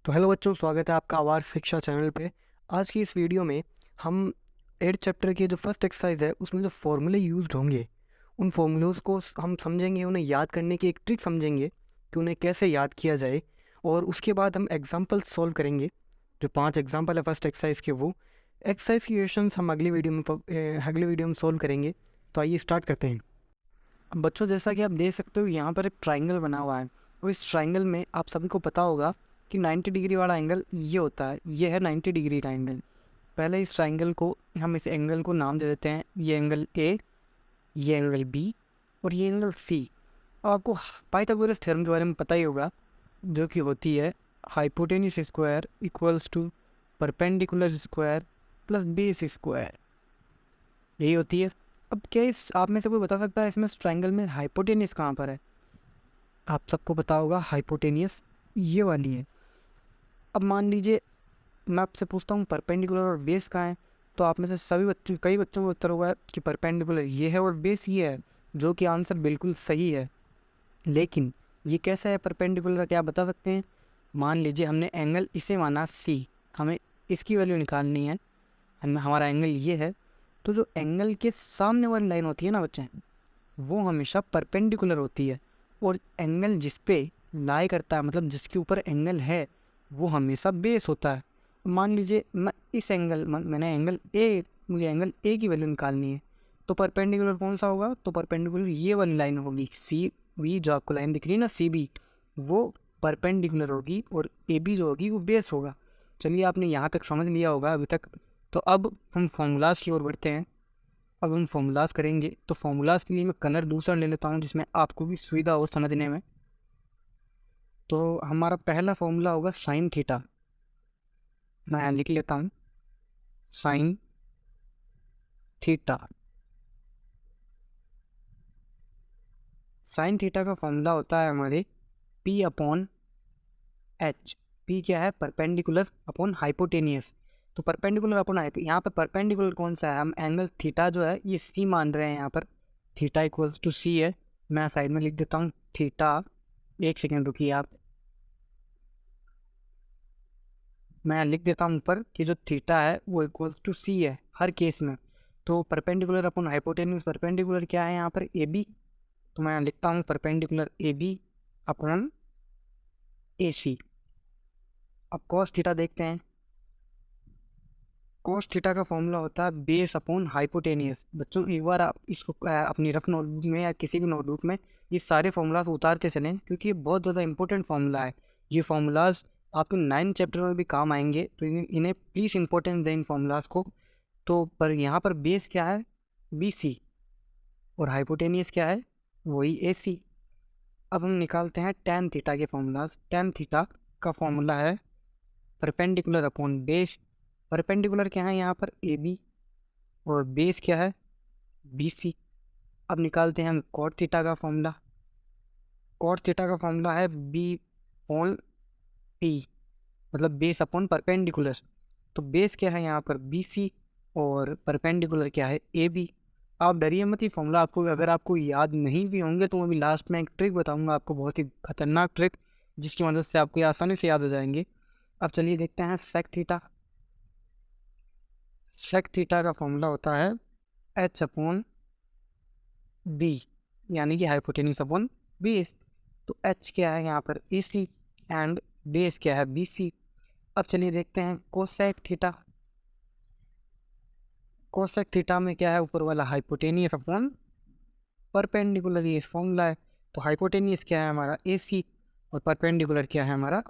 तो हेलो बच्चों, स्वागत है आपका आवाज़ शिक्षा चैनल पे। आज की इस वीडियो में हम 8th चैप्टर के जो फर्स्ट एक्सरसाइज है उसमें जो फॉर्मूले यूज्ड होंगे उन फॉर्मूलोज़ को हम समझेंगे, उन्हें याद करने की एक ट्रिक समझेंगे कि उन्हें कैसे याद किया जाए। और उसके बाद हम एग्जाम्पल सॉल्व करेंगे। जो 5 एग्जाम्पल है फर्स्ट एक्सरसाइज के, वो एक्सरसाइज की क्वेश्चंस हम अगली वीडियो में सॉल्व करेंगे। तो आइए स्टार्ट करते हैं। अब बच्चों, जैसा कि आप देख सकते हो यहाँ पर एक ट्राइंगल बना हुआ है और इस ट्राइंगल में आप सभी को पता होगा कि 90 डिग्री वाला एंगल ये होता है। ये है 90 डिग्री का एंगल। पहले इस ट्राइंगल को हम इस एंगल को नाम दे देते हैं। ये एंगल ए, ये एंगल बी और ये एंगल सी। अब आपको पाइथागोरस थ्योरम के बारे में पता ही होगा, जो कि होती है hypotenuse square equals to perpendicular square plus base square. यही होती है। अब क्या इस आप में से कोई बता सकता है इसमें इस ट्राइंगल में हाइपोटेन्यूस कहाँ पर है? आप सबको पता होगा हाइपोटेनियस ये वाली है। अब मान लीजिए मैं आपसे पूछता हूँ परपेंडिकुलर और बेस कहाँ है, तो आप में से कई बच्चों को उत्तर होगा कि परपेंडिकुलर ये है और बेस ये है, जो कि आंसर बिल्कुल सही है। लेकिन ये कैसा है परपेंडिकुलर, क्या आप बता सकते हैं? मान लीजिए हमने एंगल इसे माना सी, हमें इसकी वैल्यू निकालनी है। हमारा एंगल ये है, तो जो एंगल के सामने वाली लाइन होती है ना बच्चे, वो हमेशा परपेंडिकुलर होती है। और एंगल जिस पे लाई करता है, मतलब जिसके ऊपर एंगल है, वो हमेशा बेस होता है। मान लीजिए मैं इस मैंने एंगल ए, मुझे एंगल ए की वैल्यू निकालनी है, तो परपेंडिकुलर कौन सा होगा? तो परपेंडिकुलर ये वाली लाइन होगी सी बी, जो आपको लाइन दिख रही है ना सी बी, वो परपेंडिकुलर होगी और ए बी जो होगी वो बेस होगा। चलिए, आपने यहाँ तक समझ लिया होगा अभी तक। तो अब हम फॉर्मूलाज की ओर बढ़ते हैं। अब हम फॉर्मूलाज करेंगे, तो फॉर्मूलाज के लिए मैं कलर दूसरा ले लेता हूँ जिसमें आपको भी सुविधा हो समझने में। तो हमारा पहला फॉर्मूला होगा साइन थीटा। मैं लिख लेता हूँ साइन थीटा। साइन थीटा का फॉर्मूला होता है हमारे पी अपॉन एच। पी क्या है? Perpendicular upon hypotenuse. तो परपेंडिकुलर अपॉन यहाँ पर परपेंडिकुलर कौन सा है? हम एंगल थीटा जो है ये सी मान रहे हैं। यहाँ पर थीटा इक्वल्स टू सी है। मैं साइड में लिख देता हूँ थीटा। एक सेकेंड रुकिए आप, मैं लिख देता हूँ ऊपर कि जो थीटा है वो इक्वल्स टू सी है हर केस में। तो परपेंडिकुलर अपॉन हाइपोटेन्यूज, परपेंडिकुलर क्या है यहाँ पर? A B. तो मैं लिखता हूँ perpendicular A B upon A C. अब कॉस थीटा देखते हैं। कॉस थीटा का फॉर्मूला होता है बेस अपॉन हाइपोटेनियस। बच्चों, एक बार आप इसको अपनी रफ नोटबुक में या किसी भी नोटबुक में ये सारे फॉर्मूलाज उतारते चलें, क्योंकि ये बहुत ज़्यादा इंपॉर्टेंट फार्मूला है। ये फार्मूलाज आपके 9th चैप्टर में भी काम आएंगे, तो इन्हें प्लीज़ इंपॉर्टेंस दें इन फार्मूलाज को। तो पर यहाँ पर बेस क्या है? B C. और हाइपोटेनियस क्या है? वही ए सी। अब हम निकालते हैं टेन थीटा के फॉर्मूलाज। टेन थीटा का फॉर्मूला है परपेंडिकुलर अपॉन बेस। परपेंडिकुलर क्या है यहाँ पर? A B. और बेस क्या है? B C. अब निकालते हैं हम कॉट थीटा का फॉर्मूला। कॉट थीटा का फॉर्मूला है बी अपॉन पी, मतलब बेस अपॉन परपेंडिकुलर। तो बेस क्या है यहाँ पर? B C. और परपेंडिकुलर क्या है? A B. आप डरिए मत, ये फॉर्मूला आपको अगर आपको याद नहीं भी होंगे तो मैं भी लास्ट में एक ट्रिक बताऊंगा आपको, बहुत ही खतरनाक ट्रिक, जिसकी मदद से आपको ये आसानी से याद हो जाएंगे। अब चलिए देखते हैं सेक थीटा। सेक थीटा का फॉर्मूला होता है एच अपॉन बी, यानी कि हाइपोटेन्यूस अपॉन बेस। तो एच क्या है यहाँ पर? A C. एंड बेस क्या है? B C. अब चलिए देखते हैं कोसेक थीटा। कोसेक थीटा में क्या है? ऊपर वाला हाइपोटेनियस अपॉन परपेंडिकुलर, ये फॉर्मूला है। तो हाइपोटेनियस क्या है हमारा? ए सी। और परपेंडिकुलर क्या है हमारा?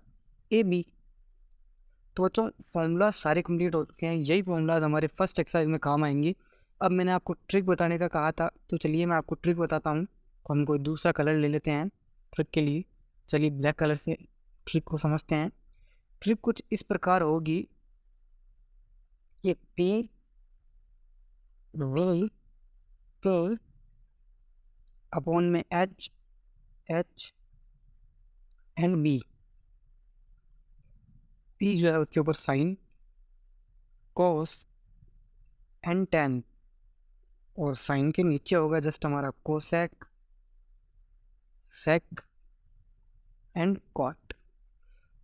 A B. तो बच्चों, फॉर्मूला सारे कंप्लीट हो चुके हैं। यही फॉर्मूलाज हमारे फर्स्ट एक्सरसाइज में काम आएंगे। अब मैंने आपको ट्रिक बताने का कहा था, तो चलिए मैं आपको ट्रिक बताता हूँ। तो हम कोई दूसरा कलर ले लेते हैं ट्रिक के लिए। चलिए ब्लैक कलर से ट्रिक को समझते हैं। ट्रिक कुछ इस प्रकार होगी, ये पी वी के अपॉन में H, H and B. P जो है उसके ऊपर साइन, कॉस एंड टेन। और साइन के नीचे होगा जस्ट हमारा कोसेक, सेक एंड कॉट।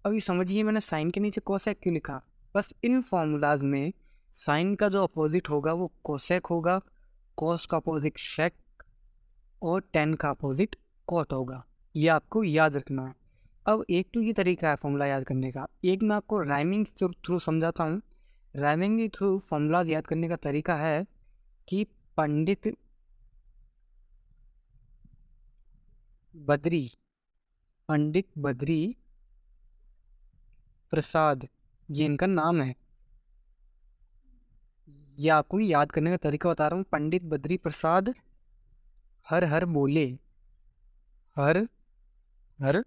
अभी समझिए मैंने साइन के नीचे कोसेक क्यों लिखा। बस इन फॉर्मूलाज में साइन का जो अपोजिट होगा वो कोसेक होगा, कोस का अपोजिट सेक और टेन का अपोजिट कॉट होगा। ये आपको याद रखना है। अब एक तो ये तरीका है फॉर्मूला याद करने का, एक मैं आपको राइमिंग के थ्रू समझाता हूँ। राइमिंग के थ्रू फॉर्मूला याद करने का तरीका है कि पंडित बद्री प्रसाद, ये इनका नाम है। ये आपको याद करने का तरीका बता रहा हूँ। पंडित बद्री प्रसाद हर हर बोले, हर हर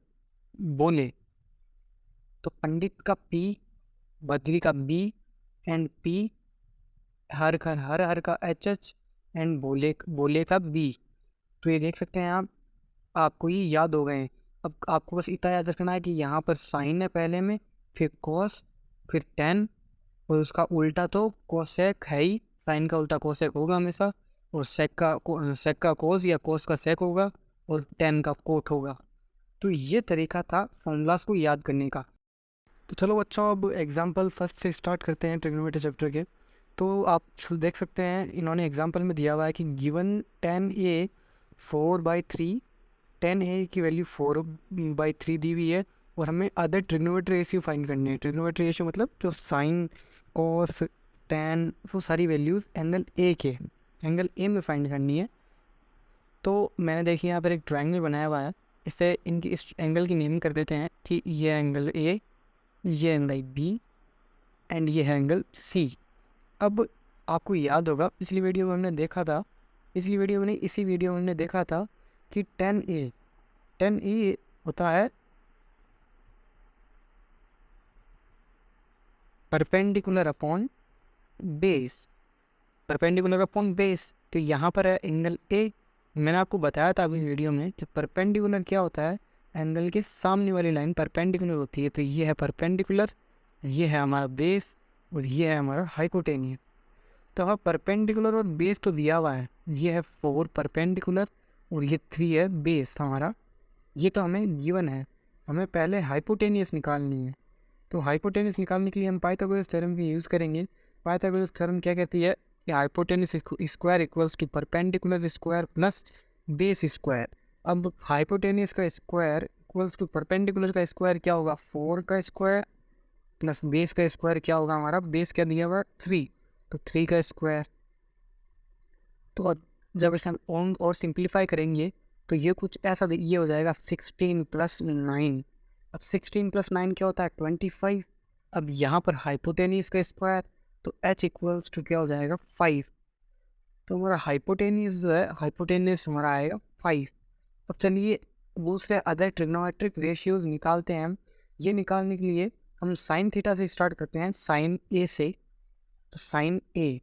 बोले। तो पंडित का पी, बद्री का बी एंड पी, हर हर का एच एंड बोले का बी। तो ये देख सकते हैं आप, आपको ये याद हो गए। अब आपको बस इतना याद रखना है कि यहाँ पर साइन है पहले में, फिर कॉस, फिर टेन, और उसका उल्टा तो कोसेक है ही। साइन का उल्टा कोसेक होगा हमेशा, और सेक का कोस या कोस का सेक होगा, और टेन का कोट होगा। तो ये तरीका था फॉर्मूलाज को याद करने का। तो चलो बच्चों, अब एग्जाम्पल फर्स्ट से स्टार्ट करते हैं ट्रिग्नोमेट्री चैप्टर के। तो आप देख सकते हैं इन्होंने एग्जाम्पल में दिया हुआ है कि गिवन 10a 4/3, 10a की वैल्यू 4/3 दी हुई है, और हमें अदर ट्रिग्नोमेट्री रेशियो फाइंड करनी है। ट्रिग्नोमेट्री रेशियो मतलब जो साइन, कॉस, टैन, वो सारी वैल्यूज़ एंगल ए में फाइंड करनी है। तो मैंने देखिए यहाँ पर एक ट्रायंगल बनाया हुआ है, इस एंगल की नेमिंग कर देते हैं कि ये एंगल ए, ये एंगल बी एंड ये है एंगल सी। अब आपको याद होगा इसी वीडियो में हमने देखा था कि 10a होता है परपेंडिकुलर अपॉन बेस, तो यहाँ पर है एंगल ए। मैंने आपको बताया था अभी वीडियो में कि परपेंडिकुलर क्या होता है, एंगल के सामने वाली लाइन परपेंडिकुलर होती है। तो ये है परपेंडिकुलर, ये है हमारा बेस, और ये है हमारा हाइपोटेनियस। तो हमारा परपेंडिकुलर और बेस तो दिया हुआ है, ये है 4 परपेंडिकुलर और ये 3 है बेस हमारा। ये तो हमें गिवन है, हमें पहले हाइपोटेनियस निकालनी है। तो हाइपोटेनियस निकालने के लिए हम पाइथागोरस थ्योरम की यूज़ करेंगे। पाइथागोरस थ्योरम क्या कहती है कि hypotenuse square equals to perpendicular square plus base square. अब हाइपोटेनियस का स्क्वायर इक्वल्स टू परपेंडिकुलर का स्क्वायर क्या होगा, 4 का स्क्वायर प्लस बेस का स्क्वायर क्या होगा हमारा, बेस क्या दिया हुआ 3, तो 3 का स्क्वायर। तो जब इसे हम और सिंप्लीफाई करेंगे तो ये कुछ ऐसा ये हो जाएगा 16 + 9। अब 16 + 9 क्या होता है 25। अब यहाँ पर हाइपोटेनियस का स्क्वायर, तो h इक्वल्स टू क्या हो जाएगा 5। तो हमारा हाइपोटेनियस जो है, हाइपोटेनियस हमारा आएगा 5। अब चलिए दूसरे अदर ट्रिग्नोमेट्रिक रेशियोज निकालते हैं हम। ये निकालने के लिए हम साइन थीटा से स्टार्ट करते हैं, साइन ए से। तो साइन ए,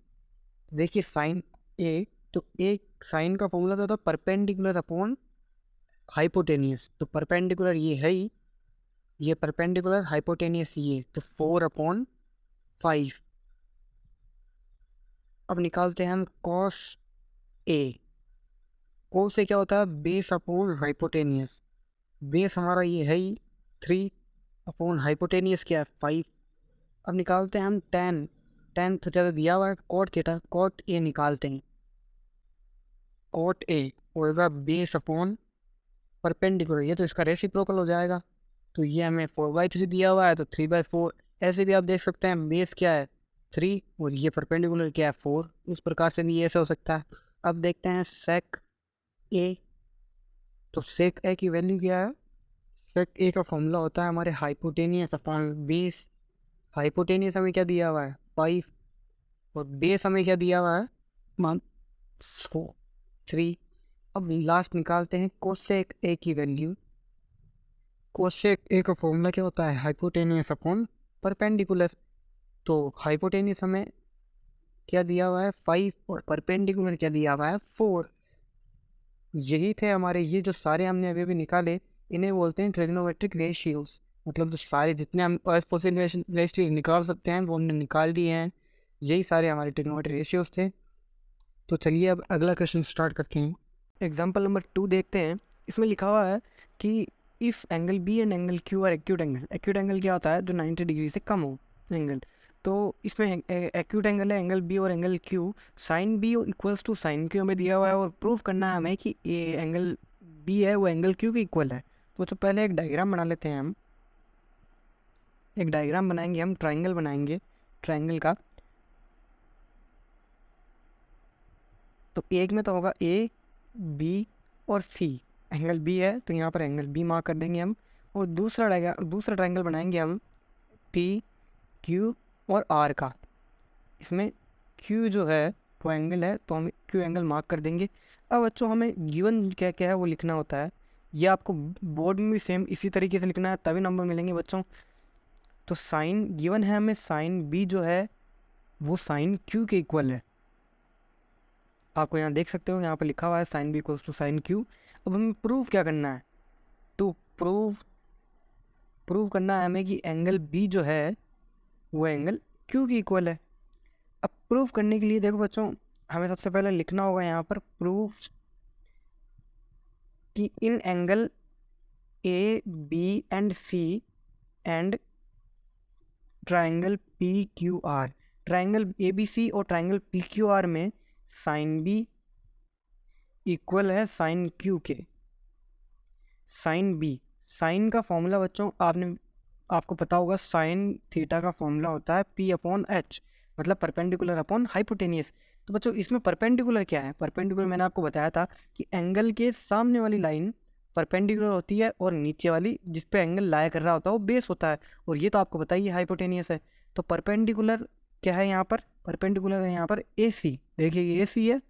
देखिए साइन ए, तो एक साइन का फॉर्मूला था परपेंडिकुलर अपॉन हाइपोटेनियस। तो परपेंडिकुलर ये है ही, ये परपेंडिकुलर, हाइपोटेनियस ये, तो 4/5। अब निकालते हैं हम कॉस ए। कॉस से क्या होता है बेस अपॉन हाइपोटेनियस। बेस हमारा ये है ही 3 अपॉन हाइपोटेनियस क्या है 5। अब निकालते हैं हम टेन। टेन तो ज़्यादा दिया हुआ है कॉट थीटा, कॉट ए निकालते हैं। कॉट ए होगा बेस अपॉन परपेंडिकुलर, ये तो इसका रेसिप्रोकल हो जाएगा। तो ये हमें 4/3 दिया हुआ है, तो 3/4। ऐसे भी आप देख सकते हैं बेस क्या है 3 और ये परपेंडिकुलर क्या है 4, उस प्रकार से भी ऐसे हो सकता है। अब देखते हैं सेक ए। तो सेक ए की वैल्यू क्या है, सेक ए का फॉर्मूला होता है हमारे हाइपोटेनियस अपॉन बेस। हाइपोटेनियस हमें क्या दिया हुआ है 5, और बेस हमें क्या दिया हुआ है 3। अब लास्ट निकालते हैं कोसेक ए की वैल्यू। कोसेक ए का फॉर्मूला क्या होता है हाइपोटेनियस अपॉन परपेंडिकुलर। तो हाइपोटेनियस हमें क्या दिया हुआ है 5 और परपेंडिकुलर क्या दिया हुआ है 4। यही थे हमारे, ये जो सारे हमने अभी अभी निकाले इन्हें बोलते हैं ट्रिग्नोमेट्रिक रेशियोज। मतलब जो सारे जितने हम पॉसिबल रेशियोज निकाल सकते हैं वो हमने निकाल दिए हैं। यही सारे हमारे ट्रिग्नोमेट्रिक रेशियोज थे। तो चलिए अब अगला क्वेश्चन स्टार्ट करते हैं। एग्जाम्पल नंबर 2 देखते हैं। इसमें लिखा हुआ है कि if angle B and angle Q R acute angle क्या होता है, जो 90 डिग्री से कम हो एंगल। तो इसमें एक्यूट एंगल है एंगल बी और angle Q, sine B equals to sine Q हमें दिया हुआ है, और प्रूव करना है हमें कि ए एंगल बी है वो एंगल क्यू के इक्वल है। तो पहले एक डायग्राम बना लेते हैं हम। एक डायग्राम बनाएंगे हम, ट्राइंगल बनाएंगे, ट्राइंगल का। तो एक में तो होगा ए बी और सी, एंगल बी है तो यहाँ पर एंगल बी मार्क कर देंगे हम। और दूसरा ट्राइंगल बनाएंगे हम पी क्यू और आर का। इसमें क्यू जो है वो एंगल है तो हम क्यू एंगल मार्क कर देंगे। अब बच्चों हमें गिवन क्या क्या है वो लिखना होता है, ये आपको बोर्ड में भी सेम इसी तरीके से लिखना है तभी नंबर मिलेंगे बच्चों। तो साइन गिवन है हमें, साइन बी जो है वो साइन क्यू के इक्वल है। आपको यहाँ देख सकते हो, यहाँ पर लिखा हुआ है sine B equals to sine Q. अब हमें प्रूव क्या करना है, टू प्रूव करना है हमें कि एंगल बी जो है वो एंगल क्यू की इक्वल है। अब प्रूव करने के लिए देखो बच्चों, हमें सबसे पहले लिखना होगा यहाँ पर प्रूफ कि in angle A B and C and triangle P Q R, triangle A B C और ट्राइंगल पी क्यू आर में साइन बी इक्वल है साइन क्यू के। साइन बी, साइन का फॉर्मूला बच्चों आपको पता होगा, साइन थीटा का फॉर्मूला होता है पी अपॉन एच, मतलब परपेंडिकुलर अपॉन हाइपोटेनियस। तो बच्चों इसमें परपेंडिकुलर क्या है, परपेंडिकुलर मैंने आपको बताया था कि एंगल के सामने वाली लाइन परपेंडिकुलर होती है और नीचे वाली जिस पे एंगल लाया कर रहा होता है वो बेस होता है, और ये तो आपको बताइए हाइपोटेनियस है। तो परपेंडिकुलर क्या है यहाँ पर, परपेंडिकुलर है यहाँ पर ए सी, देखिए ये ए सी है,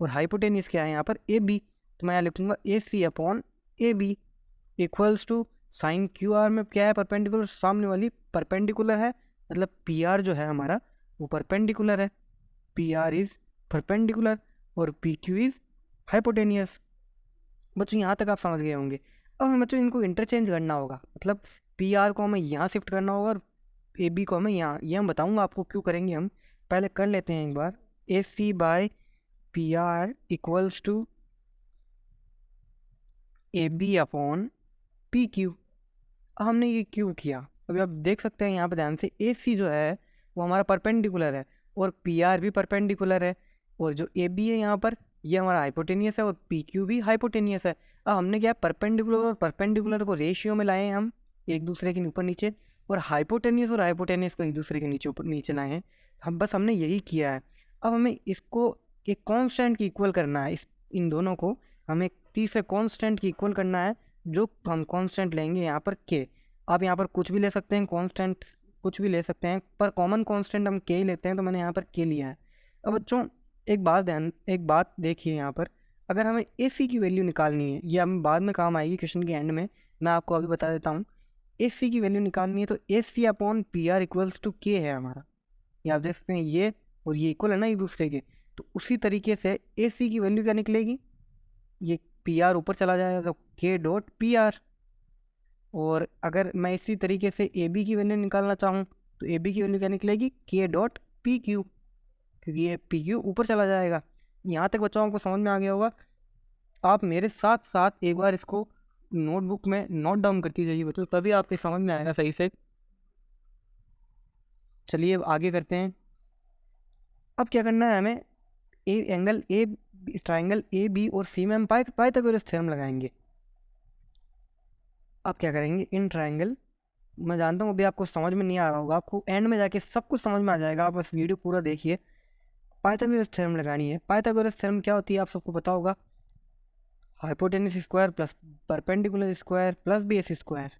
और हाइपोटेनियस क्या है यहाँ पर ए बी। तो मैं यहाँ लिखूँगा A C upon A B equals to sine Q R में क्या है, परपेंडिकुलर, सामने वाली परपेंडिकुलर है, मतलब पी आर जो है हमारा वो परपेंडिकुलर है, पी आर इज़ परपेंडिकुलर और पी क्यू इज़ हाइपोटेनियस। बच्चों यहाँ तक आप समझ गए होंगे। अब हमें बच्चों इनको इंटरचेंज करना होगा, मतलब पी आर को हमें यहाँ शिफ्ट करना होगा और ए बी को हमें यहाँ, ये हम बताऊँगा आपको क्यों करेंगे हम, पहले कर लेते हैं एक बार। A C by P R equals to A B upon P Q. हमने ये क्यों किया, अभी आप देख सकते हैं यहाँ पर ध्यान से, ए सी जो है वो हमारा परपेंडिकुलर है और पी आर भी परपेंडिकुलर है, और जो ए बी है यहाँ पर ये हमारा हाइपोटेनियस है और पी क्यू भी हाइपोटेनियस है। अब हमने क्या, परपेंडिकुलर और परपेंडिकुलर को रेशियो में लाए हैं हम एक दूसरे के ऊपर नीचे, और हाइपोटेनियस और हाइपोटेनियस को एक दूसरे के नीचे ऊपर नीचे लाए हैं। हमने यही किया है। अब हमें इसको एक कांस्टेंट की इक्वल करना है, इन दोनों को हमें एक तीसरे कांस्टेंट की इक्वल करना है, जो हम कांस्टेंट लेंगे यहाँ पर के। आप यहाँ पर कुछ भी ले सकते हैं, कांस्टेंट कुछ भी ले सकते हैं, पर कॉमन कांस्टेंट हम के ही लेते हैं, तो मैंने यहाँ पर के लिया है। अब बच्चों एक बात देखिए यहाँ पर, अगर हमें ए सी की वैल्यू निकालनी है, ये हमें बाद में काम आएगी क्वेश्चन के एंड में, मैं आपको अभी बता देता हूँ। ए सी की वैल्यू निकालनी है तो A C upon P R equals to K है हमारा, ये आप देख सकते हैं, ये और ये इक्वल है ना एक दूसरे के। तो उसी तरीके से ए सी की वैल्यू क्या निकलेगी, ये पी आर ऊपर चला जाएगा तो के डॉट पी आर। और अगर मैं इसी तरीके से ए बी की वैल्यू निकालना चाहूँ तो ए बी की वैल्यू क्या निकलेगी, के डॉट पी क्यू, क्योंकि ये पी क्यू ऊपर चला जाएगा। यहाँ तक बच्चों को समझ में आ गया होगा। आप मेरे साथ साथ एक बार इसको नोटबुक में नोट डाउन करती जाइए बच्चों, तभी आपके समझ में आएगा सही से। चलिए अब आगे करते हैं। अब क्या करना है हमें, ट्राइंगल ए बी और सी में हम पाइथागोरस थ्योरम लगाएंगे। अब क्या करेंगे, इन ट्राइंगल, मैं जानता हूँ अभी आपको समझ में नहीं आ रहा होगा, आपको एंड में जाके सब कुछ समझ में आ जाएगा, आप बस वीडियो पूरा देखिए। पाइथागोरस थ्योरम लगानी है। पाइथागोरस थ्योरम क्या होती है आप सबको पता होगा, hypotenuse square plus perpendicular square plus base square.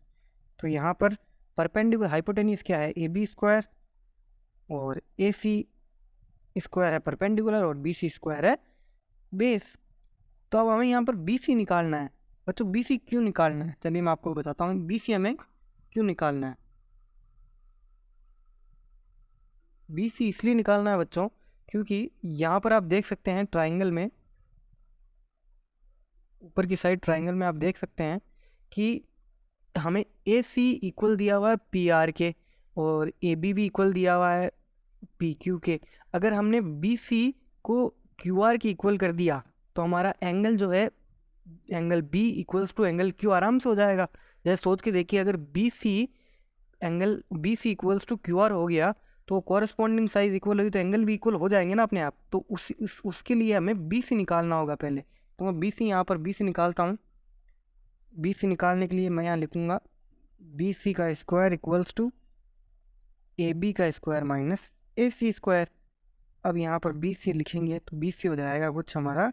तो यहाँ पर परपेंडिकुलर हाइपोटेनस क्या है, ए बी स्क्वायर, और ए सी स्क्वायर है परपेंडिकुलर, और बी सी स्क्वायर है बेस। तो अब हमें यहाँ पर बी सी निकालना है। बच्चों बी सी क्यों निकालना है, चलिए मैं आपको बताता हूँ बी सी हमें क्यों निकालना है। बी सी इसलिए निकालना है बच्चों क्योंकि यहाँ पर आप देख सकते हैं ट्राइंगल में, ऊपर की साइड ट्राइंगल में आप देख सकते हैं कि हमें ए सी इक्वल दिया हुआ है पी आर के, और ए बी भी इक्वल दिया हुआ है पी क्यू के। अगर हमने बी सी को क्यू आर की इक्वल कर दिया तो हमारा एंगल जो है, angle B equals to angle Q आराम से हो जाएगा। जैसे सोच के देखिए, अगर B C angle B C equals to Q R हो गया तो कॉरस्पॉन्डिंग साइज इक्वल होगी तो एंगल भी इक्वल हो जाएंगे ना अपने आप। तो उसके लिए हमें बी सी निकालना होगा पहले। तो मैं बी सी यहाँ पर बी सी निकालता हूँ। बी सी निकालने के लिए मैं यहाँ लिखूँगा बी सी का square equals to A B का square minus A C square. अब यहाँ पर बी सी लिखेंगे तो बी सी हो जाएगा कुछ हमारा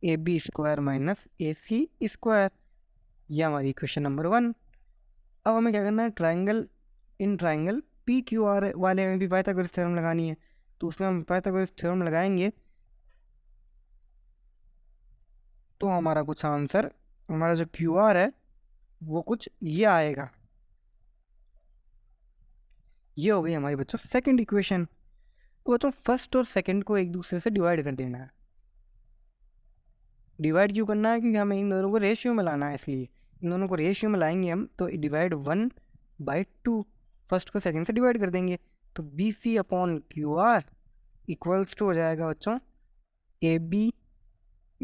A B square minus A C square. यह हमारी इक्वेशन नंबर 1। अब हमें क्या करना है, ट्राइंगल पी क्यू आर वाले में भी पाइथागोरस थ्योरम लगानी है। तो उसमें हम पाइथागोरस थ्योरम लगाएंगे तो हमारा कुछ आंसर, हमारा जो क्यू आर है वो कुछ ये आएगा। ये हो गई हमारी बच्चों सेकंड इक्वेशन। तो बच्चों फर्स्ट और सेकंड को एक दूसरे से डिवाइड कर देना है। डिवाइड क्यों करना है, क्योंकि हमें इन दोनों को रेशियो में लाना है, इसलिए इन दोनों को रेशियो में लाएंगे हम। तो डिवाइड 1/2, फर्स्ट को सेकंड से डिवाइड कर देंगे। तो B C upon Q R equals to हो जाएगा बच्चों ए बी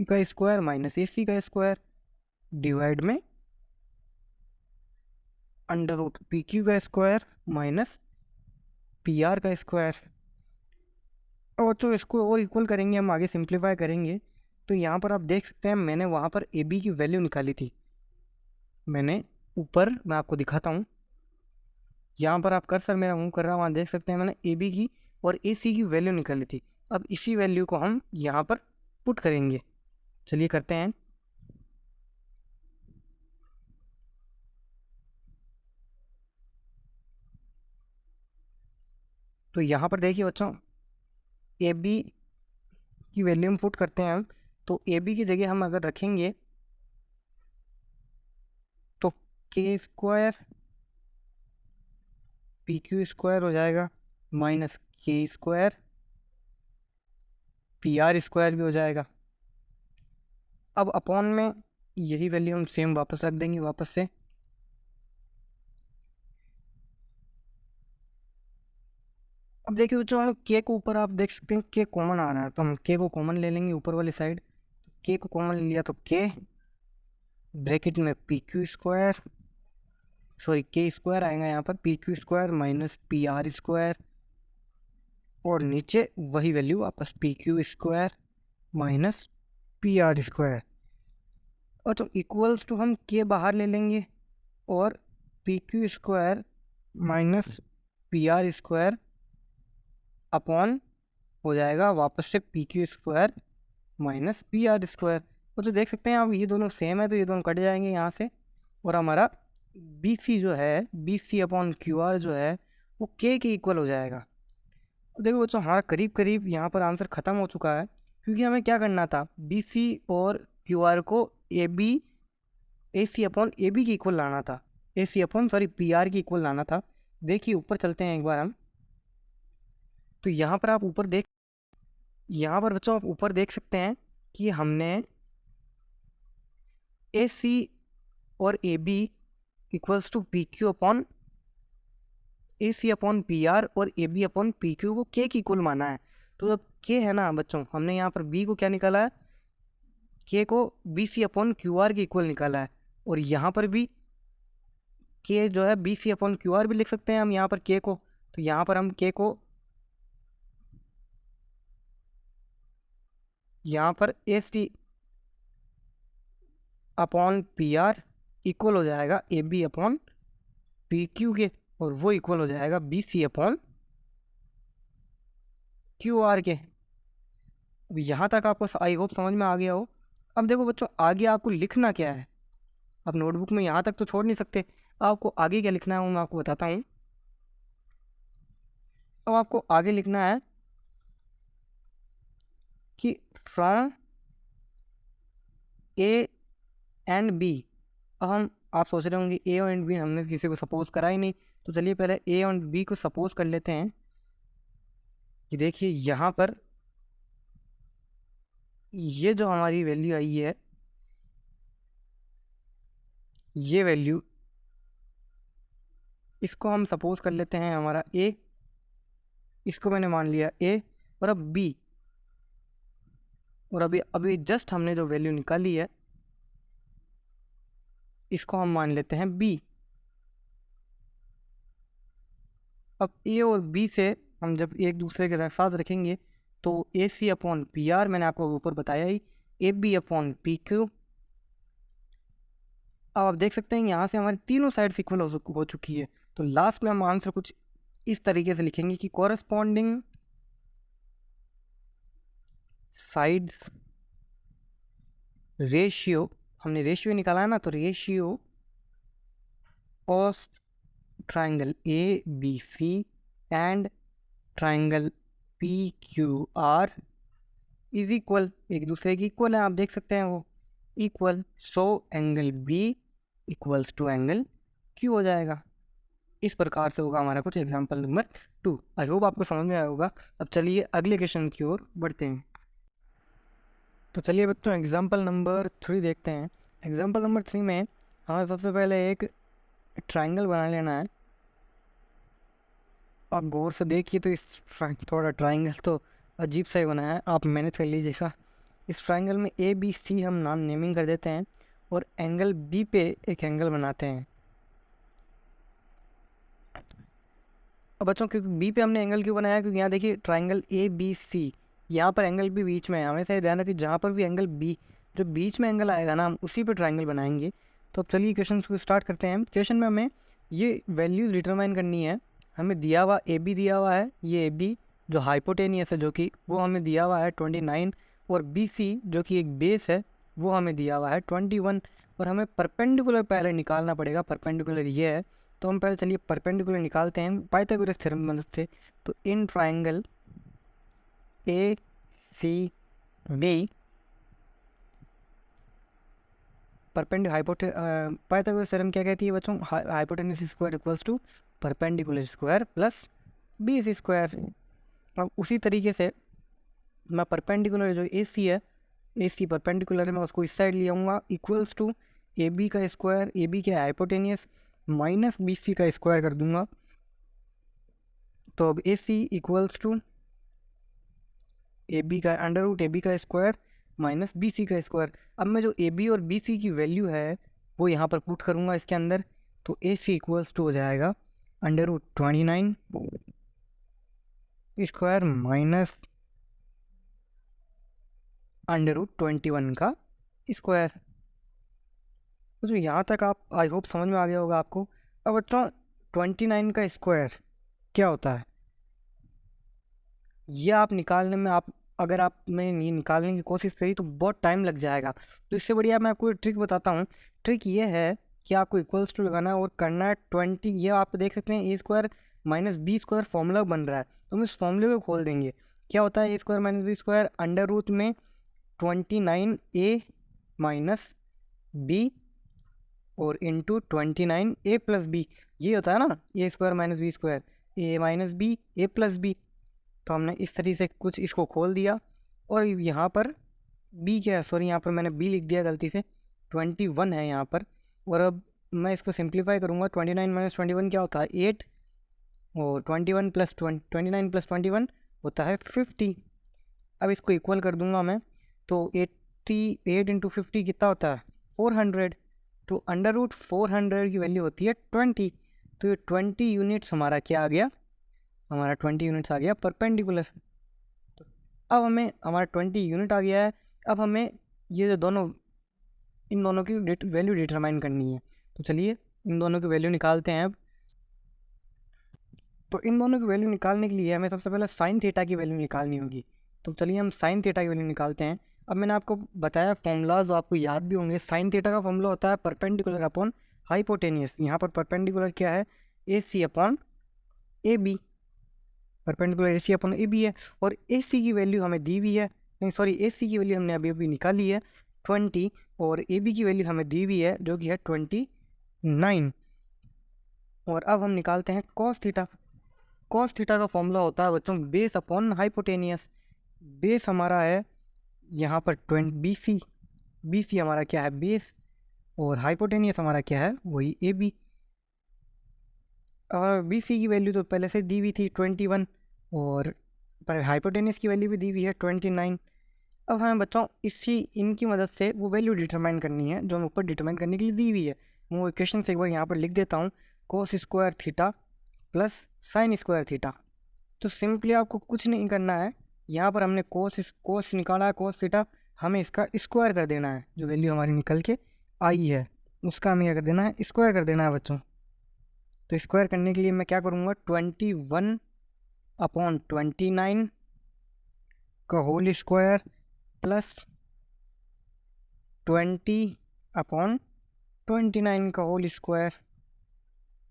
का स्क्वायर माइनस ए सी का स्क्वायर डिवाइड में अंडर रूट पी क्यू का स्क्वायर माइनस पी आर का स्क्वायर। और बच्चों इसको और इक्वल करेंगे हम, आगे सिंप्लीफाई करेंगे। तो यहाँ पर आप देख सकते हैं मैंने वहाँ पर ए बी की वैल्यू निकाली थी। मैंने ऊपर मैं आपको दिखाता हूँ, यहाँ पर आप कर्सर मेरा मूव कर रहा है, वहाँ देख सकते हैं मैंने ए बी की और ए सी की वैल्यू निकाली थी। अब इसी वैल्यू को हम यहाँ पर पुट करेंगे। चलिए करते हैं। तो यहाँ पर देखिए बच्चों, ए बी की वैल्यू हम पुट करते हैं हम। तो ए बी की जगह हम अगर रखेंगे तो के स्क्वायर पी क्यू स्क्वायर हो जाएगा माइनस के स्क्वायर पी आर स्क्वायर भी हो जाएगा। अब अपॉन में यही वैल्यू हम सेम वापस रख देंगे वापस से। अब देखिए बच्चों, हम के को ऊपर आप देख सकते हैं के कॉमन आ रहा है, तो हम के को कॉमन ले लेंगे ऊपर वाली साइड। के को कॉमन लिया तो के ब्रैकेट में पी क्यू स्क्वायर, सॉरी के स्क्वायर आएगा यहाँ पर, P Q square minus P are square और नीचे वही वैल्यू वापस P Q square minus P are square. और तो इक्वल्स टू हम के बाहर ले लेंगे और P Q square minus P are square upon हो जाएगा वापस से P Q square minus P are square. और तो देख सकते हैं आप ये दोनों सेम है तो ये दोनों कट जाएंगे यहाँ से और हमारा बी सी जो है, B C upon Q R जो है वो के इक्वल हो जाएगा। देखो बच्चों, हमारा करीब करीब यहाँ पर आंसर ख़त्म हो चुका है, क्योंकि हमें क्या करना था, बी सी और क्यू आर को ए सी अपॉन ए बी की इक्वल लाना था, ए C upon sorry P R की इक्वल लाना था। देखिए ऊपर चलते हैं एक बार हम। तो यहाँ पर आप यहाँ पर बच्चों आप ऊपर देख सकते हैं कि हमने ए सी और A B equals to P Q upon A C upon P R और A B upon P Q को के की इक्वल माना है। तो जब के है ना बच्चों, हमने यहाँ पर बी को क्या निकाला है, के को B C upon Q R के इक्वल निकाला है। और यहाँ पर भी के जो है B C upon Q R भी लिख सकते हैं हम यहाँ पर के को। तो यहाँ पर हम के को यहाँ पर A C upon P R equal हो जाएगा A B upon P Q के, और वो इक्वल हो जाएगा B C upon Q R के। अब यहाँ तक आपको आई होप समझ में आ गया हो। अब देखो बच्चों, आगे आपको लिखना क्या है। अब नोटबुक में यहाँ तक तो छोड़ नहीं सकते, आपको आगे क्या लिखना है वो मैं आपको बताता हूँ। अब आपको आगे लिखना है कि फ्रॉम ए एंड बी। अब आप सोच रहे होंगे ए और एंड बी हमने किसी को सपोज करा ही नहीं, तो चलिए पहले ए और बी को सपोज कर लेते हैं। कि देखिए यहाँ पर ये जो हमारी वैल्यू आई है, ये वैल्यू इसको हम सपोज कर लेते हैं हमारा ए, इसको मैंने मान लिया ए, और अब बी, और अभी अभी जस्ट हमने जो वैल्यू निकाली है इसको हम मान लेते हैं बी। अब ए और बी से हम जब एक दूसरे के साथ रखेंगे तो A C upon P R, मैंने आपको ऊपर बताया ही, A B upon P Q. अब आप देख सकते हैं यहाँ से हमारी तीनों साइड्स इक्वल हो चुकी है। तो लास्ट में हम आंसर कुछ इस तरीके से लिखेंगे कि कॉरस्पॉन्डिंग साइड्स रेशियो, हमने रेशियो निकाला है ना, तो ratio of triangle A B C and triangle P Q R is equal, एक दूसरे की इक्वल है, आप देख सकते हैं वो equal. So angle B equals to angle Q हो जाएगा। इस प्रकार से होगा हमारा कुछ एग्जाम्पल नंबर 2। आई होप आपको समझ में आया होगा। अब चलिए अगले क्वेश्चन की ओर बढ़ते हैं। तो चलिए बच्चों एग्जाम्पल नंबर 3 देखते हैं। एग्जाम्पल नंबर 3 में हमें सबसे पहले एक ट्राइंगल बना लेना है। आप गौर से देखिए तो इस थोड़ा ट्राइंगल तो अजीब सा ही बना है, आप मैनेज कर लीजिएगा। इस ट्राइंगल में ए बी सी हम नाम नेमिंग कर देते हैं और एंगल बी पे एक एंगल बनाते हैं। अब बच्चों क्योंकि बी पे हमने एंगल क्यों बनाया, क्योंकि यहाँ देखिए ट्राइंगल ए बी सी, यहाँ पर एंगल भी बीच में है। हमेशा ये ध्यान रखिए जहाँ पर भी एंगल बी, जो बीच में एंगल आएगा ना, हम उसी पे ट्राइंगल बनाएंगे। तो अब चलिए क्वेश्चन को स्टार्ट करते हैं। क्वेश्चन में हमें ये वैल्यूज डिटरमाइन करनी है। हमें दिया हुआ ए बी दिया हुआ है, ये ए बी जो हाइपोटेनियस है, जो कि वो हमें दिया हुआ है 29, और बी सी जो कि एक बेस है, वो हमें दिया हुआ है 21। और हमें परपेंडिकुलर पहले निकालना पड़ेगा। परपेंडिकुलर ये है, तो हम पहले चलिए परपेंडिकुलर निकालते हैं पाइथागोरस थ्योरम की मदद से। तो in triangle A C B Pythagoras theorem क्या कहती है बच्चों, hypotenuse square equals to perpendicular square plus B C square. अब उसी तरीके से मैं परपेंडिकुलर जो ए सी है, ए सी परपेंडिकुलर है, मैं उसको इस साइड ले आऊँगा इक्वल्स टू ए बी का स्क्वायर, ए बी क्या है हाइपोटेनियस, माइनस बी सी का स्क्वायर कर दूंगा। तो अब ए सी इक्वल्स टू ए बी का अंडर रूट ए बी का स्क्वायर माइनस बी सी का स्क्वायर। अब मैं जो ए बी और बी सी की वैल्यू है वो यहाँ पर पुट करूँगा इसके अंदर। तो ए सी इक्वल्स टू हो जाएगा under root 29 square minus under root 21 का स्क्वायर। तो जो यहाँ तक आप आई होप समझ में आ गया होगा आपको। अब बच्चों 29 का स्क्वायर क्या होता है, ये आप निकालने में, आप अगर आप मैंने ये निकालने की कोशिश करी तो बहुत टाइम लग जाएगा। तो इससे बढ़िया मैं आपको एक ट्रिक बताता हूँ। ट्रिक ये है कि आपको इक्वल्स टू लगाना है और करना है 20। ये आप देख सकते हैं A square minus B square formula बन रहा है, तो हम इस फॉर्मूले को खोल देंगे। क्या होता है A square minus B square, under root में 29 ए माइनस बी और इंटू 29 ए प्लस बी, ये होता है ना A square minus B square, A minus B A plus B. तो हमने इस तरीके से कुछ इसको खोल दिया और यहाँ पर बी क्या है, सॉरी यहाँ पर मैंने बी लिख दिया गलती से, 21 है यहाँ पर। और अब मैं इसको सिंप्लीफाई करूँगा। 29 माइनस 21 क्या होता है 8, और 21 प्लस 29 प्लस 21 होता है 50। अब इसको इक्वल कर दूंगा मैं, तो 88 इंटू 50 कितना होता है 400। तो अंडर रूट 400 की वैल्यू होती है 20। तो ये 20 यूनिट्स हमारा क्या आ गया, हमारा 20 यूनिट्स आ गया परपेंडिकुलर। तो अब हमें हमारा 20 यूनिट आ गया है। अब हमें ये जो दोनों, इन दोनों की वैल्यू डिटरमाइन करनी है। तो चलिए इन दोनों की वैल्यू निकालते हैं अब। तो इन दोनों की वैल्यू निकालने के लिए हमें सबसे पहले साइन थीटा की वैल्यू निकालनी होगी। तो चलिए हम साइन थीटा की वैल्यू निकालते हैं। अब मैंने आपको बताया फॉर्मूलाज, जो आपको याद भी होंगे। साइन थीटा का फॉर्मूला होता है परपेंडिकुलर अपॉन हाइपोटेनियस। यहाँ पर परपेंडिकुलर क्या है, A C upon A B, perpendicular A C upon A B है। और ए सी की वैल्यू हमें दी हुई है, नहीं सॉरी, ए सी की वैल्यू हमने अभी अभी निकाली है 20, और ए बी की वैल्यू हमें दी हुई है जो कि है 29। और अब हम निकालते हैं कॉस थीटा। कॉस थीटा का फॉर्मूला होता है बच्चों बेस अपॉन हाइपोटेनियस। बेस हमारा है यहाँ पर 20 बी सी हमारा क्या है बेस, और हाइपोटेनियस हमारा क्या है वही ए बी। बी सी की वैल्यू तो पहले से दी हुई थी 21, और पर हाइपोटेनियस की वैल्यू भी दी हुई है 29। अब हमें बच्चों इसी इनकी मदद से वो वैल्यू डिटरमाइन करनी है जो हमें ऊपर डिटरमाइन करने के लिए दी हुई है। मैं वो इक्वेशन से एक बार यहाँ पर लिख देता हूँ। Cos square theta plus sine square theta. तो सिंपली आपको कुछ नहीं करना है, यहाँ पर हमने कोस निकाला है, कोस थीटा, हमें इसका स्क्वायर कर देना है। जो वैल्यू हमारी निकल के आई है उसका हमें क्या कर देना है, स्क्वायर कर देना है बच्चों। तो स्क्वायर करने के लिए मैं क्या करूँगा, 21/29 का होल स्क्वायर प्लस 20/29 का होल स्क्वायर।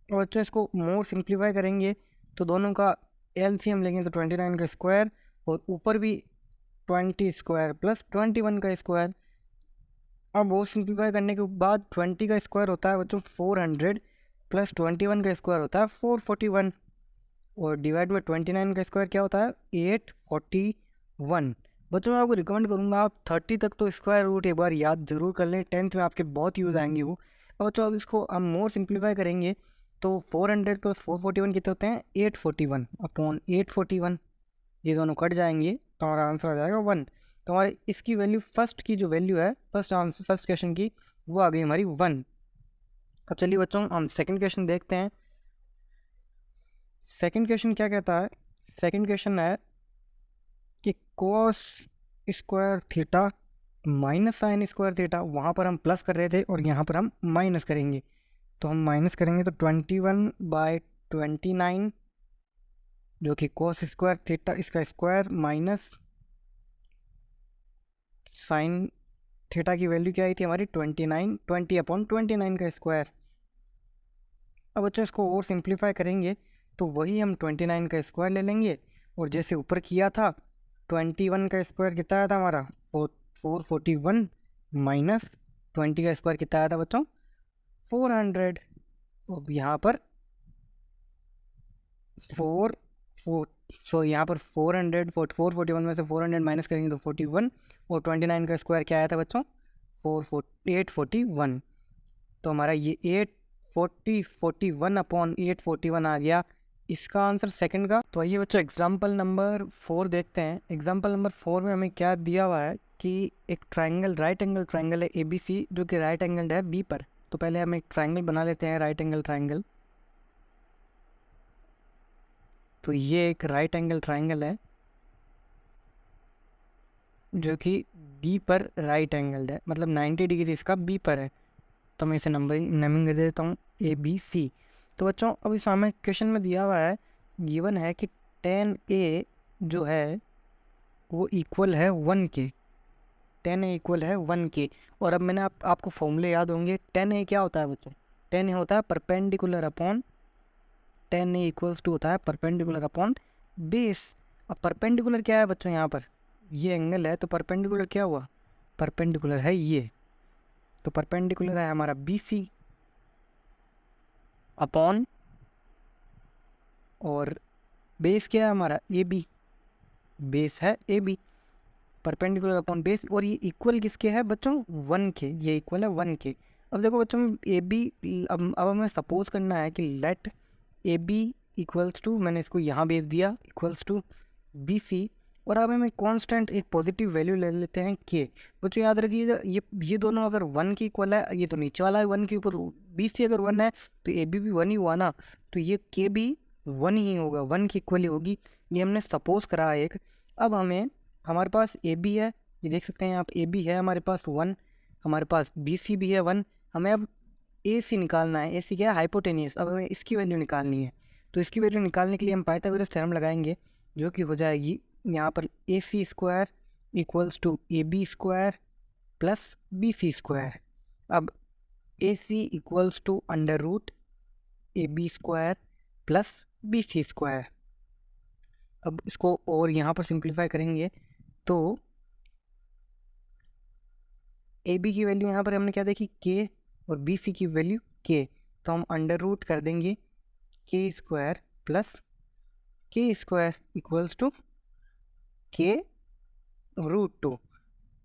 और बच्चों इसको मोर सिंप्लीफाई करेंगे तो दोनों का एलसीएम लेंगे तो 29 का स्क्वायर और ऊपर भी 20 स्क्वायर प्लस 21 का स्क्वायर। अब वो सिंप्लीफाई करने के बाद 20 का स्क्वायर होता है बच्चों 400 प्लस 21 का स्क्वायर होता है 441 और डिवाइड में 29 का स्क्वायर क्या होता है 841। बच्चों मैं आपको रिकमेंड करूँगा आप 30 तक तो स्क्वायर रूट एक बार याद ज़रूर कर लें, 10th में आपके बहुत यूज़ आएंगे वो। और बच्चों अब इसको हम मोर सिंप्लीफाई करेंगे तो 400 प्लस 441 कितने होते हैं 841/841। ये दोनों कट जाएंगे तो हमारा आंसर आ जाएगा 1। तो हमारे इसकी वैल्यू फर्स्ट की जो वैल्यू है फर्स्ट क्वेश्चन की वो आ गई हमारी 1। अब चलिए बच्चों हम सेकंड क्वेश्चन देखते हैं। सेकंड क्वेश्चन क्या कहता है, सेकंड क्वेश्चन है कि cos square theta minus sine square theta, वहाँ पर हम प्लस कर रहे थे और यहाँ पर हम माइनस करेंगे। तो हम माइनस करेंगे तो 21/29 जो कि कोस स्क्वायर थीटा इसका स्क्वायर माइनस साइन थीटा की वैल्यू क्या आई थी हमारी 20/29 का स्क्वायर। अब बच्चों इसको और सिंप्लीफाई करेंगे तो वही हम 29 का स्क्वायर ले लेंगे और जैसे ऊपर किया था 21 का स्क्वायर कितना आया था हमारा 441 माइनस 20 का स्क्वायर कितना आया था बच्चों 400। अब यहाँ पर 441 में से 400 माइनस करेंगे तो 41 और 29 का स्क्वायर क्या आया था बच्चों 841। तो हमारा ये 841 आ गया इसका आंसर सेकंड का। तो आइए बच्चों एग्जाम्पल नंबर 4 देखते हैं। एग्जाम्पल नंबर 4 में हमें क्या दिया हुआ है कि एक ट्राइंगल राइट एंगल ट्राइंगल है ABC जो कि राइट एंगल है B पर। तो पहले हम एक ट्राइंगल बना लेते हैं राइट एंगल ट्राइंगल। तो ये एक राइट एंगल ट्राइंगल है जो कि B पर राइट एंगल है, मतलब 90 डिग्री इसका B पर है। तो मैं इसे नेमिंग दे देता हूँ ABC। तो बच्चों अब इस हमें क्वेश्चन में दिया हुआ है, गिवन है कि tan A जो है वो इक्वल है 1 के, tan A इक्वल है 1 के। और अब मैंने आपको फॉर्मूले याद होंगे। tan A क्या होता है बच्चों, tan A होता है perpendicular upon, tan A equals to होता है परपेंडिकुलर अपॉन बेस। अब परपेंडिकुलर क्या है बच्चों, यहाँ पर ये एंगल है तो परपेंडिकुलर क्या हुआ, परपेंडिकुलर है ये। तो परपेंडिकुलर है हमारा BC अपॉन और बेस क्या है हमारा AB, बेस है AB, परपेंडिकुलर अपॉन बेस। और ये इक्वल किसके है बच्चों 1 के, ये इक्वल है 1 के। अब देखो बच्चों AB, अब हमें सपोज करना है कि लेट AB इक्वल्स टू, मैंने इसको यहाँ भेज दिया इक्वल्स टू BC। और अब हमें कांस्टेंट एक पॉजिटिव वैल्यू ले लेते हैं K। बच्चों याद रखिए ये दोनों अगर 1 के इक्वल है, ये तो नीचे वाला है 1 के ऊपर, BC अगर 1 है तो AB भी 1 ही हुआ ना, तो ये K भी 1 ही होगा, 1 की इक्वल ही होगी। ये हमने सपोज करा है एक। अब हमारे पास AB है, ये देख सकते हैं आप AB है हमारे पास 1, हमारे पास BC भी है 1। हमें अब AC निकालना है। AC क्या है, हाइपोटेनियस। अब हमें इसकी वैल्यू निकालनी है। तो इसकी वैल्यू निकालने के लिए हम पाइथागोरस थ्योरम लगाएंगे जो कि हो जाएगी यहाँ पर AC square equals to AB square plus BC square. अब AC equals to under root AB square plus BC square. अब इसको और यहाँ पर सिंप्लीफाई करेंगे तो AB की वैल्यू यहाँ पर हमने क्या देखी K और BC की वैल्यू K। तो हम अंडर रूट कर देंगे K square plus K square equals to K√2।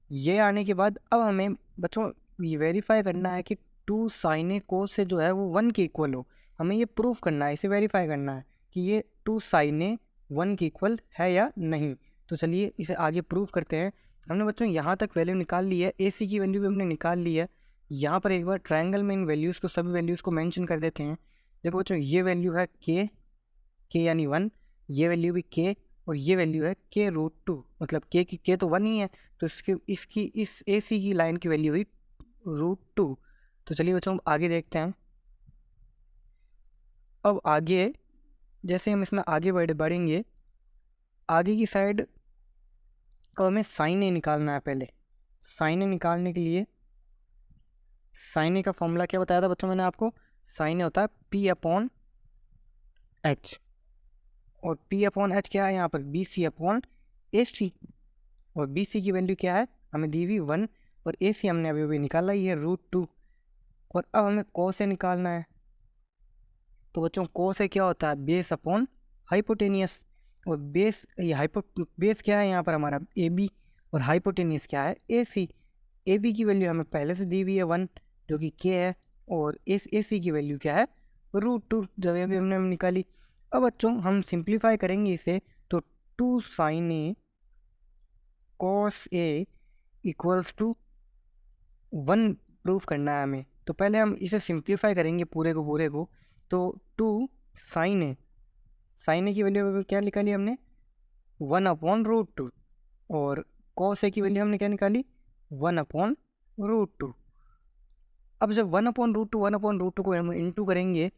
ये आने के बाद अब हमें बच्चों ये वेरीफाई करना है कि 2 साइन कोस से जो है वो 1 के इक्वल हो। हमें ये प्रूफ करना है, इसे वेरीफाई करना है कि ये 2 साइन 1 के इक्वल है या नहीं। तो चलिए इसे आगे प्रूफ करते हैं। हमने बच्चों यहाँ तक वैल्यू निकाल ली है, AC की वैल्यू भी हमने निकाल ली है। यहाँ पर एक बार ट्रायंगल में इन वैल्यूज़ को, सभी वैल्यूज़ को मेंशन कर देते हैं। देखो बच्चों ये वैल्यू है K के यानी 1, ये वैल्यू भी के, और ये वैल्यू है k√2, मतलब के तो 1 ही है, तो इसकी इस AC की लाइन की वैल्यू हुई √2। तो चलिए बच्चों आगे देखते हैं। अब आगे जैसे हम इसमें आगे बढ़ेंगे, आगे की साइड अब हमें साइन ए निकालना है। पहले साइन ए निकालने के लिए साइन ए का फॉर्मूला क्या बताया था बच्चों मैंने आपको? साइन ए होता है P/H, और P/H क्या है यहाँ पर? BC/AC, और BC की वैल्यू क्या है? हमें दी हुई 1, और AC हमने अभी अभी निकाला ही है √2। और अब हमें cos ए निकालना है। तो बच्चों cos ए क्या होता है? बेस/हाइपोटेनियस, और बेस क्या है यहाँ पर हमारा? AB, और हाइपोटेनियस क्या है? AC। AB की वैल्यू हमें पहले से दी हुई है 1, जो कि k है, और इस AC की वैल्यू क्या है? √2, जब अभी हमने निकाली। अब बच्चों हम सिंप्लीफाई करेंगे इसे, तो 2 sin A cos A equals to 1 proof करना है हमें। तो पहले हम इसे सिंप्लीफाई करेंगे पूरे को। तो 2 sin A की वैल्यू क्या निकाली हमने? 1/√2, और cos A की वैल्यू हमने क्या निकाली? 1/√2। अब जब 1/√2 को हम इंटू करेंगे,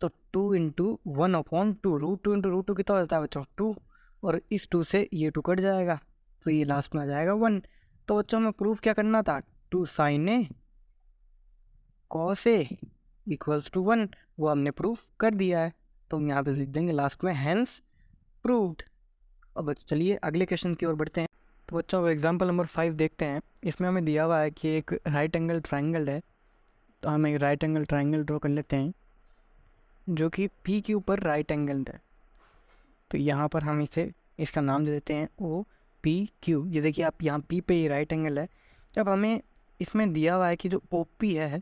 तो 2 इंटू 1/2, √2 इंटू √2 कितना होता है बच्चों? 2, और इस 2 से ये 2 कट जाएगा, तो ये लास्ट में आ जाएगा 1। तो बच्चों हमें प्रूफ क्या करना था? 2 sin A cos A equals to 1, वो हमने प्रूफ कर दिया है। तो हम यहाँ पे लिख देंगे लास्ट में हैंस प्रूव्ड। अब चलिए अगले क्वेश्चन की ओर बढ़ते हैं। तो बच्चों एग्जाम्पल नंबर 5 देखते हैं। इसमें हमें दिया हुआ है कि एक राइट एंगल ट्राइंगल है। तो हम एक राइट एंगल ट्राइंगल ड्रॉ कर लेते हैं जो कि P के ऊपर राइट एंगल है। तो यहाँ पर हम इसका नाम दे देते हैं OPQ। ये देखिए आप, यहाँ P पे ये राइट एंगल है। अब हमें इसमें दिया हुआ है कि जो OP है,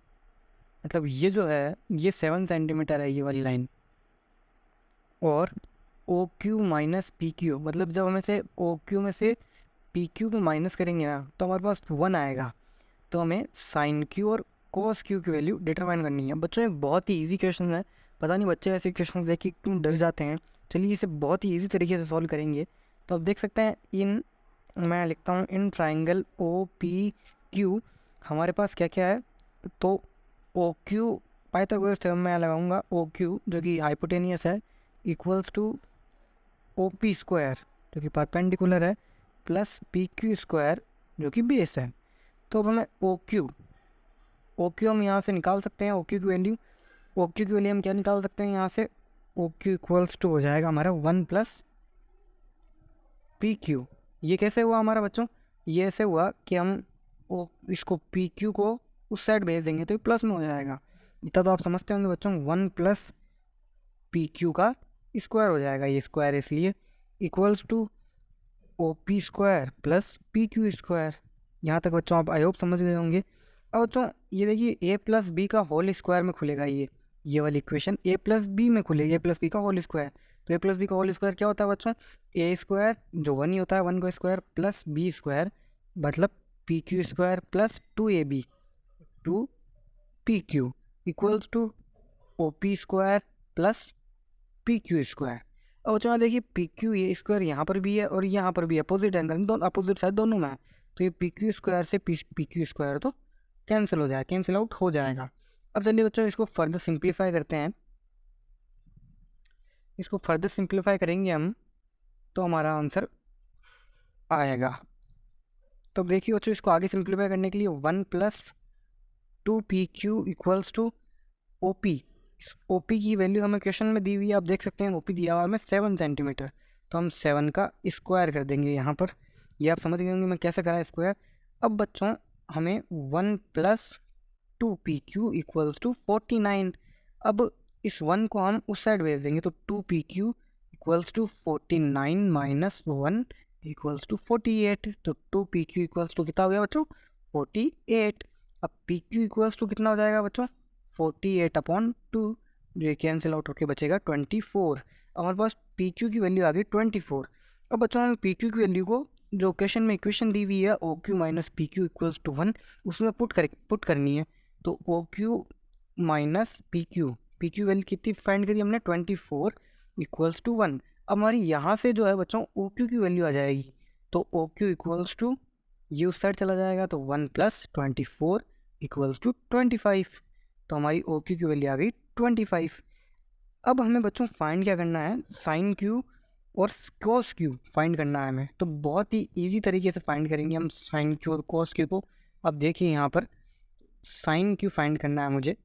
मतलब ये जो है ये 7 सेंटीमीटर है ये वाली लाइन, और OQ माइनस PQ, मतलब जब हम इसे OQ में से PQ को माइनस करेंगे ना, तो हमारे पास 1 आएगा। तो हमें साइन Q और cos Q की वैल्यू डिटरमाइन करनी है। बच्चों ये बहुत ही इजी क्वेश्चन है, पता नहीं बच्चे ऐसे क्वेश्चन देख के क्यों डर जाते हैं। चलिए इसे बहुत ही इजी तरीके से सॉल्व करेंगे। तो आप देख सकते हैं, मैं लिखता हूँ इन ट्राइंगल OPQ हमारे पास क्या क्या है। तो OQ पाइथागोरस थ्योरम में लगाऊंगा, OQ जो कि हाइपोटेनियस है इक्वल्स टू OP² जो कि परपेंडिकुलर है, प्लस PQ² जो कि बेस है। तो अब हमें OQ हम यहाँ से निकाल सकते हैं। OQ की वैल्यू हम क्या निकाल सकते हैं यहाँ से? OQ इक्वल्स टू हो जाएगा हमारा 1 प्लस PQ। ये कैसे हुआ हमारा बच्चों? ये ऐसे हुआ कि हम इसको PQ को उस साइड भेज देंगे तो ये प्लस में हो जाएगा। इतना तो आप समझते होंगे बच्चों, 1 प्लस PQ का स्क्वायर हो जाएगा, ये स्क्वायर इसलिए, equals to OP² plus PQ²। यहाँ तक बच्चों आप आई होप समझ गए होंगे। अब बच्चों ये देखिए A प्लस बी का होल स्क्वायर में खुलेगा, ये वाली इक्वेशन A प्लस बी में खुलेगी, A प्लस बी का होल स्क्वायर। तो A प्लस बी का होल स्क्वायर क्या होता है बच्चों? A² जो 1 ही होता है, 1 का स्क्वायर, प्लस B² मतलब PQ² plus 2AB 2PQ equals to OP² plus PQ²। अब बच्चों यहाँ देखिए PQ ये स्क्वायर यहाँ पर भी है और यहाँ पर भी अपोजिट एंगल, दोनों अपोजिट साइड दोनों में है। तो ये PQ² से PQ² तो कैंसिल आउट हो जाएगा। अब चलिए बच्चों इसको फर्दर सिंप्लीफाई करते हैं। इसको फर्दर सिंप्लीफाई करेंगे हम, तो हमारा आंसर आएगा। तो अब देखिए बच्चों इसको आगे सिंप्लीफाई करने के लिए 1 plus 2PQ equals to OP की वैल्यू हमें क्वेश्चन में दी हुई है, आप देख सकते हैं OP दिया हुआ है हमें 7 सेंटीमीटर। तो हम 7 का स्क्वायर कर देंगे यहाँ पर। ये आप समझ गए होंगे मैं कैसे करा स्क्वायर। अब बच्चों हमें 1 प्लस 2PQ इक्वल्स टू 49। अब इस 1 को हम उस साइड भेज देंगे, तो 2PQ equals to 49 minus 1 equals to 48। तो 2PQ इक्वल्स टू कितना हो गया बच्चों? 48। अब PQ इक्वल्स टू कितना हो जाएगा बच्चों? 48/2, जो ये कैंसिल आउट होके बचेगा 24। अब हमारे पास PQ की वैल्यू आ गई 24। अब बच्चों हमें PQ की वैल्यू को जो क्वेश्चन में इक्वेशन दी हुई है OQ minus PQ equals to 1, उसमें पुट करनी है। तो OQ minus PQ P Q value कितनी फाइंड करी हमने 24 इक्वल्स टू 1। अब हमारी यहाँ से जो है बच्चों ओ क्यू की वैल्यू आ जाएगी, तो ओ क्यू इक्वल्स टू ये उस साइड चला जाएगा तो 1 प्लस 24 इक्वल्स टू 25। तो हमारी ओ क्यू की वैल्यू आ गई 25। अब हमें बच्चों फाइंड क्या करना है, साइन क्यू और कॉस क्यू फाइंड करना है हमें। तो बहुत ही इजी तरीके से फाइंड करेंगे हम साइन क्यू और कॉस क्यू को। अब देखिए यहाँ पर साइन क्यू फाइंड करना है मुझे,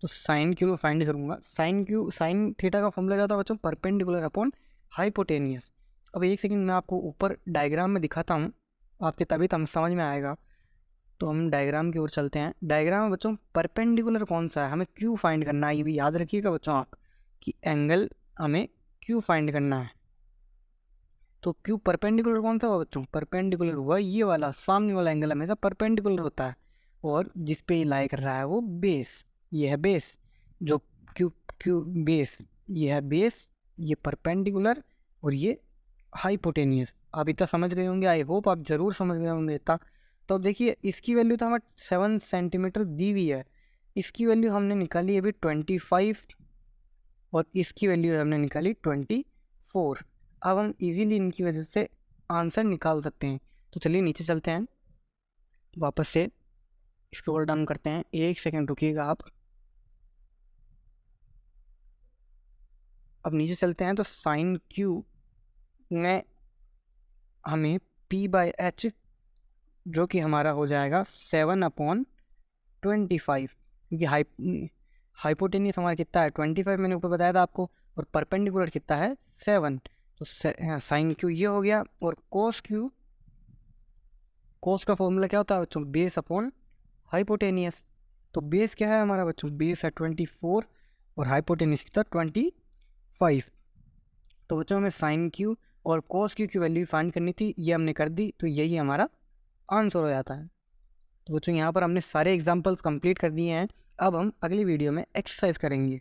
तो साइन क्यू में फाइंड करूँगा। साइन थीटा का फॉर्मूला क्या होता है बच्चों, परपेंडिकुलर अपॉन हाइपोटेनियस। अब एक सेकंड मैं आपको ऊपर डायग्राम में दिखाता हूँ आपके, तभी तब समझ में आएगा। तो हम डायग्राम की ओर चलते हैं। डायग्राम में बच्चों परपेंडिकुलर कौन सा है, हमें क्यू फाइंड करना है। ये भी याद रखिएगा बच्चों आप कि एंगल हमें क्यू फाइंड करना है। तो क्यू परपेंडिकुलर कौन सा हुआ बच्चों, परपेंडिकुलर हुआ ये वाला, सामने वाला एंगल हमेशा परपेंडिकुलर होता है, और जिस पे ये लाई कर रहा है वो बेस, ये है बेस। जो क्यू क्यू बेस, ये है बेस, ये परपेंडिकुलर और ये हाइपोटेनियस। आप इतना समझ गए होंगे, आई होप आप ज़रूर समझ गए होंगे इतना। तो अब देखिए इसकी वैल्यू तो हमें 7 सेंटीमीटर दी हुई है, इसकी वैल्यू हमने निकाली अभी 25 और इसकी वैल्यू हमने निकाली 24। अब हम इजीली इनकी वजह से आंसर निकाल सकते हैं। तो चलिए नीचे चलते हैं, वापस से स्क्रॉल डाउन करते हैं। एक सेकंड रुकिएगा आप। अब नीचे चलते हैं, तो साइन क्यू में हमें P बाई एच जो कि हमारा हो जाएगा 7/25, क्योंकि हाइपोटेनियस हमारा कितना है 25, मैंने ऊपर बताया था आपको, और परपेंडिकुलर कितना है 7। तो साइन क्यू ये हो गया। और कोस क्यू, कोस का फॉर्मूला क्या होता है बच्चों, बेस अपॉन हाइपोटेनियस। तो बेस क्या है हमारा बच्चों, बेस है 24 और हाइपोटेनियस कितना 25। तो बच्चों हमें साइन क्यू और कोस क्यू की वैल्यू फाइंड करनी थी, ये हमने कर दी, तो यही हमारा आंसर हो जाता है। तो बच्चों यहाँ पर हमने सारे एग्जाम्पल्स कंप्लीट कर दिए हैं। अब हम अगली वीडियो में एक्सरसाइज करेंगे।